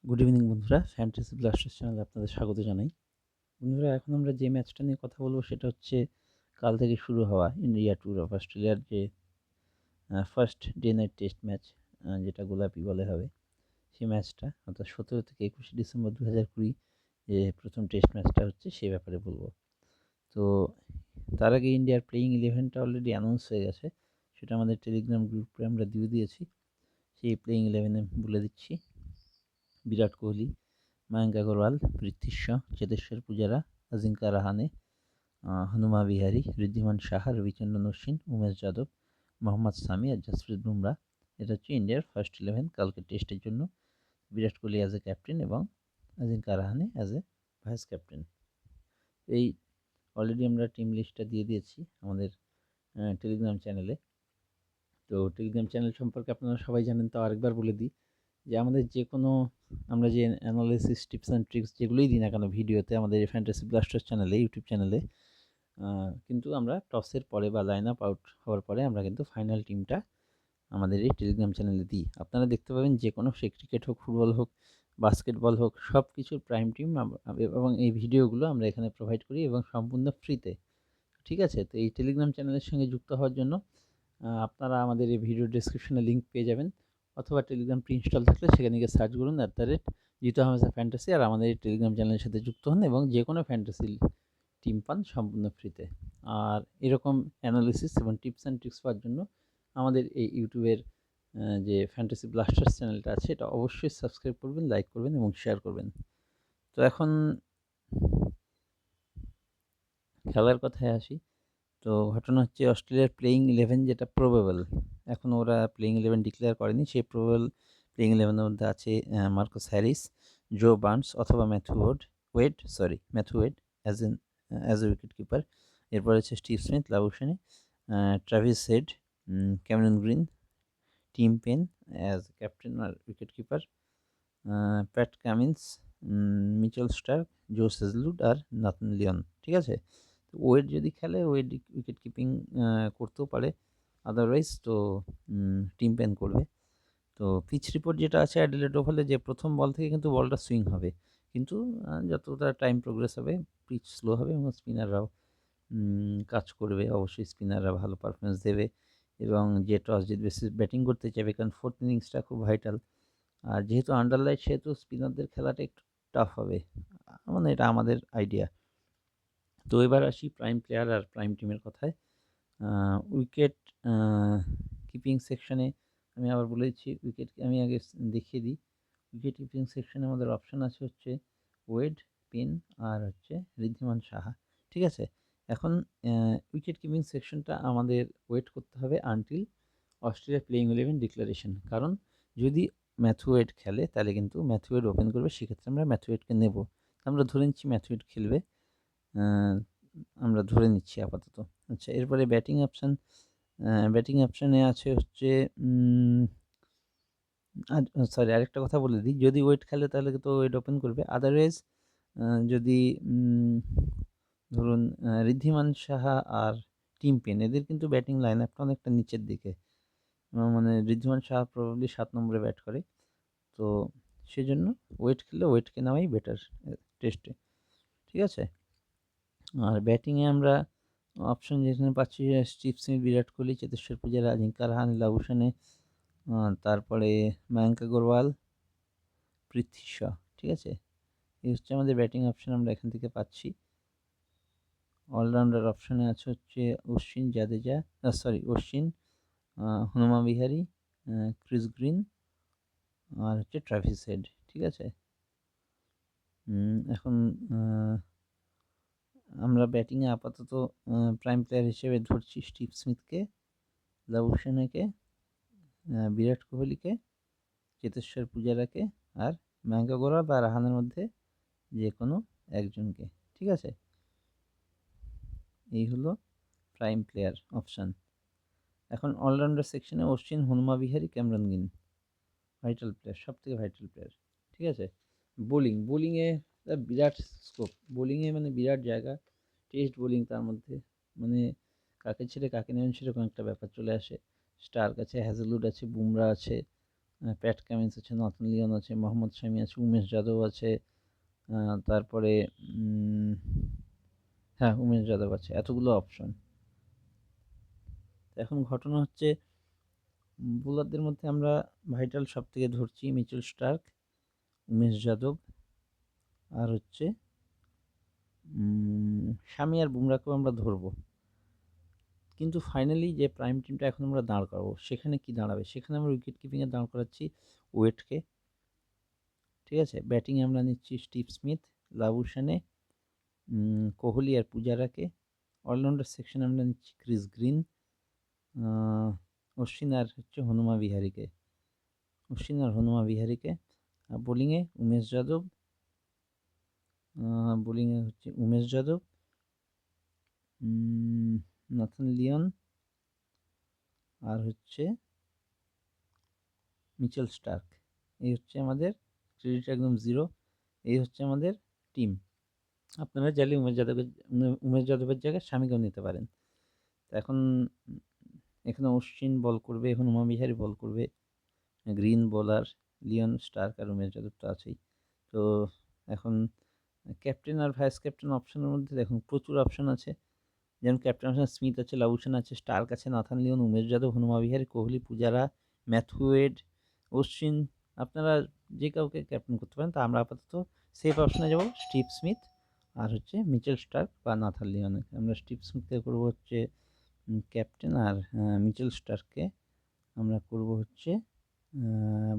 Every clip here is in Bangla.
গুড ইভিনিং বন্ধুরা, ফ্যান্টাসি ব্লাস্টার্স চ্যানেলে আপনাদের স্বাগত জানাই। বন্ধুরা, এখন আমরা যে ম্যাচটা নিয়ে কথা বলবো সেটা হচ্ছে কাল থেকে শুরু হওয়া ইন্ডিয়া ট্যুর অফ অস্ট্রেলিয়ার যে first day night test match, যেটা গোলাপি বলে হবে, সেই ম্যাচটা অর্থাৎ 17 থেকে 21 ডিসেম্বর 2020 যে প্রথম টেস্ট ম্যাচটা হচ্ছে সেই ব্যাপারে বলবো। তো তার আগে ইন্ডিয়ার প্লেয়িং 11টা অলরেডি অ্যানাউন্স হয়ে গেছে, সেটা আমাদের টেলিগ্রাম গ্রুপে আমরা দিয়ে দিয়েছি। সেই প্লেয়িং 11 বলে দিচ্ছি: বিরাট কোহলি, मयंक अग्रवाल, पृथ्वी शॉ, चेतेश्वर पुजारा, अजिंक्य रहाणे, हनुमा विहारी, ঋদ্ধিমান সাহা, রবিচন্দ্রন অশ্বিন, উমেশ যাদব, মোহাম্মদ সামি আর জাসপ্রীত বুমরা। এটা হচ্ছে ইন্ডিয়ার ফার্স্ট 11 কালকে টেস্টের জন্য। Virat Kohli as a captain এবং Ajinkya Rahane as a vice captain. এই অলরেডি আমরা টিম লিস্টটা দিয়ে দিয়েছি আমাদের টেলিগ্রাম চ্যানেলে। তো টেলিগ্রাম চ্যানেল সম্পর্কে আপনারা সবাই জানেন, তো আরেকবার বলে দিই যে আমাদের যে কোনো আমরা যে অ্যানালাইসিস টিপস অ্যান্ড ট্রিক্স যেগুলোই দিই না কেন ভিডিওতে আমাদের এই ফ্যান্টাসি ব্লাস্টার্স চ্যানেলে, ইউটিউব চ্যানেলে, কিন্তু আমরা টসের পরে বা লাইন আপ আউট হওয়ার পরে আমরা কিন্তু ফাইনাল টিমটা আমাদের এই টেলিগ্রাম চ্যানেলে দিই। আপনারা দেখতে পাবেন যে কোনো, সে ক্রিকেট হোক, ফুটবল হোক, বাস্কেটবল হোক, সব কিছুর প্রাইম টিম এবং এই ভিডিওগুলো আমরা এখানে প্রোভাইড করি এবং সম্পূর্ণ ফ্রিতে। ঠিক আছে? তো এই টেলিগ্রাম চ্যানেলের সঙ্গে যুক্ত হওয়ার জন্য আপনারা আমাদের এই ভিডিও ডেসক্রিপশনে লিঙ্ক পেয়ে যাবেন, অথবা টেলিগ্রাম ইনস্টল থাকলে সেখানে গিয়ে সার্চ করুন জিতু হামেশা ফ্যান্টাসি, আর আমাদের এই টেলিগ্রাম চ্যানেলের সাথে যুক্ত হন এবং যে কোনো ফ্যান্টাসি টিম পান সম্পূর্ণ ফ্রিতে। আর এরকম অ্যানালিসিস এবং টিপস অ্যান্ড ট্রিক্স পাওয়ার জন্য আমাদের এই ইউটিউবের যে ফ্যান্টাসি ব্লাস্টার্স চ্যানেলটা আছে, এটা অবশ্যই সাবস্ক্রাইব করবেন, লাইক করবেন এবং শেয়ার করবেন। তো এখন খেলার কথায় আসি। তো ঘটনা হচ্ছে অস্ট্রেলিয়ার প্লেয়িং 11 যেটা প্রবেবল, এখন ওরা প্লেয়িং 11 ডিক্লেয়ার করেনি, সেই প্রবেবল প্লেয়িং 11 এর মধ্যে আছে মার্কাস হ্যারিস, জো বার্নস অথবা Matthew Wade as a wicket keeper. এরপর আছে Steve Smith, Labuschagne, Travis Head, Cameron Green, Tim Paine as captain আর wicket keeper, Pat Cummins, Mitchell Starc, Josh Hazlewood আর নাথন লিওন। ঠিক আছে? ওয়েড যদি খেলে, ওয়েড উইকেট কিপিং করতেও পারে, আদারওয়াইজ তো টিম পেন করবে। তো পিচ রিপোর্ট যেটা আছে অ্যাডিলেড ওভালে, যে প্রথম বল থেকে কিন্তু বলটা সুইং হবে, কিন্তু যতটা টাইম প্রোগ্রেস হবে পিচ স্লো হবে এবং স্পিনাররাও কাজ করবে। অবশ্যই স্পিনাররা ভালো পারফরমেন্স দেবে এবং যে টস জিতবে সে ব্যাটিং করতে চাইবে, কারণ ফোর্থ ইনিংসটা খুব ভাইটাল। আর যেহেতু আন্ডারলাইট, সেহেতু স্পিনারদের খেলাটা একটু টাফ হবে, মানে এটা আমাদের আইডিয়া। তো এবার আসি প্রাইম প্লেয়ার আর প্রাইম টিমের কথায়। উইকেট কিপিং সেকশনে আমি আবার বলে দিচ্ছি, আমি আগে দেখিয়ে দিই। উইকেট কিপিং সেকশনে আমাদের অপশান আছে হচ্ছে ওয়েড, পেন আর হচ্ছে ঋদ্ধিমান সাহা। ঠিক আছে? এখন উইকেট কিপিং সেকশনটা আমাদের ওয়েট করতে হবে আনটিল অস্ট্রেলিয়া প্লেয়িং 11 ডিক্লারেশন, কারণ যদি ম্যাথু ওয়েড খেলে তাহলে কিন্তু ম্যাথু ওয়েড ওপেন করবে, সেক্ষেত্রে আমরা ম্যাথু ওয়েডকে নেব। আমরা ধরে নিচ্ছি ম্যাথু ওয়েড খেলবে, আমরা ধরে নিচ্ছি আপাতত। আচ্ছা, এরপরে ব্যাটিং অপশানে আছে হচ্ছে আরেকটা কথা বলে দিই, যদি ওয়েড খেলে তাহলে তো ওয়েড ওপেন করবে, আদারওয়াইজ যদি ধরুন ঋদ্ধিমান সাহা আর টিম পেন, এদের কিন্তু ব্যাটিং লাইন আপটা অনেকটা নিচের দিকে, মানে ঋদ্ধিমান সাহা প্রবাবলি 7 নম্বরে ব্যাট করে, তো সেজন্য ওয়েড খেললে ওয়েডকে নেওয়াই বেটার টেস্টে। ঠিক আছে? আর ব্যাটিংয়ে আমরা অপশন যেখানে পাচ্ছি স্টিভ স্মিথ, বিরাট কোহলি, চেতেশ্বর পূজারা, অজিঙ্ক্য রাহানে, লাবুশানে, তারপরে ময়ঙ্ক অগ্রওয়াল, পৃথ্বী শা। ঠিক আছে? এই হচ্ছে আমাদের ব্যাটিং অপশন, আমরা এখান থেকে পাচ্ছি। অলরাউন্ডার অপশানে আছে হচ্ছে অশ্বিন, হনুমা বিহারি, ক্রিস গ্রিন আর হচ্ছে ট্রাভিস হেড। ঠিক আছে? এখন আমরা ব্যাটিংয়ে আপাতত প্রাইম প্লেয়ার হিসেবে ধরছি স্টিভ স্মিথকে, লাবুশানেকে, বিরাট কোহলিকে, চেতেশ্বর পূজারাকে আর ময়ঙ্ক অগ্রওয়াল বা রাহানের মধ্যে যে কোনো একজনকে। ঠিক আছে? এই হলো প্রাইম প্লেয়ার অপশান। এখন অলরাউন্ডার সেকশনে Ashwin, Hanuma Bihari, Cameron green vital player, সব থেকে ভাইটাল প্লেয়ার। ঠিক আছে? বোলিংয়ে বিরাট স্কোপ, বোলিংয়ে মানে বিরাট জায়গা, টেস্ট বোলিং, তার মধ্যে মানে কাকে ছেড়ে কাকে নেবেন সেরকম একটা ব্যাপার চলে আসে। স্টার্ক আছে, হ্যাজেলউড আছে, বুমরা আছে, প্যাট কামিন্স আছে, নথন লিওন আছে, মোহাম্মদ শামি আছে, উমেশ যাদব আছে, তারপরে হ্যাঁ উমেশ যাদব আছে, এতগুলো অপশন। এখন ঘটনা হচ্ছে বোলারদের মধ্যে আমরা ভাইটাল সব থেকে ধরছি মিচেল স্টার্ক, উমেশ যাদব, আর হচ্ছে শামি আর বুমরাকেও আমরা ধরবো। কিন্তু ফাইনালি যে প্রাইম টিমটা এখন আমরা দাঁড় করাবো সেখানে কি দাঁড়াবে, সেখানে আমরা উইকেট কিপিংয়ে দাঁড় করাচ্ছি ওয়েটকে, ঠিক আছে। ব্যাটিংয়ে আমরা নিচ্ছি স্টিভ স্মিথ, লাবুশানে, কোহলি আর পূজারাকে। অলরাউন্ডার সেকশনে আমরা নিচ্ছি ক্রিস গ্রিন, অশ্বিন আর হচ্ছে হনুমা বিহারিকে, অশ্বিন আর হনুমা বিহারিকে। বোলিংয়ে উমেশ যাদব, বোলিংয়ে হচ্ছে উমেশ যাদব, নাথন লিওন, আর হচ্ছে মিচেল স্টার্ক। এই হচ্ছে আমাদের ক্রেডিট একদম 0। এই হচ্ছে আমাদের টিম। আপনারা চাইলে উমেশ যাদবের জায়গায় শামিকেও নিতে পারেন। তো এখন এখানে অশ্বিন বল করবে, হনুমা বিহারি বল করবে, গ্রিন বোলার, লিওন, স্টার্ক আর উমেশ যাদব তো আছেই। তো এখন ক্যাপ্টেন আর ভাইস ক্যাপ্টেন অপশনের মধ্যে দেখুন প্রচুর অপশন আছে। যেমন ক্যাপ্টেন অপশন স্মিথ আছে, লাবুশান আছে, স্টার্ক আছে, Nathan Leone, Umesh Yadav, Hanuma Bihari, Kohli, Pujara, Matthew ওয়েড, Ashwin. আপনারা যে কাউকে ক্যাপ্টেন করতে পারেন। তা আমরা আপাতত সেফ অপশনে যাব স্টিভ স্মিথ আর হচ্ছে মিচেল স্টার্ক বা নাথান লিওন। আমরা স্টিভ স্মিথকে করবো হচ্ছে ক্যাপ্টেন, আর মিচেল স্টার্ককে আমরা করব হচ্ছে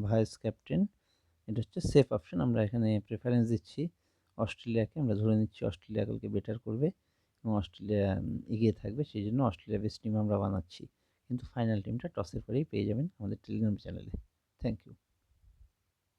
ভাইস ক্যাপ্টেন। এটা হচ্ছে সেফ অপশন। আমরা এখানে প্রেফারেন্স দিচ্ছি অস্ট্রেলিয়াকে। আমরা ধরে নিচ্ছি অস্ট্রেলিয়া কালকে বেটার করবে এবং অস্ট্রেলিয়া এগিয়ে থাকবে, সেই জন্য অস্ট্রেলিয়া বেস্ট টিম আমরা বানাচ্ছি। কিন্তু ফাইনাল টিমটা টসের পরেই পেয়ে যাবেন আমাদের টেলিগ্রাম চ্যানেলে। Thank you.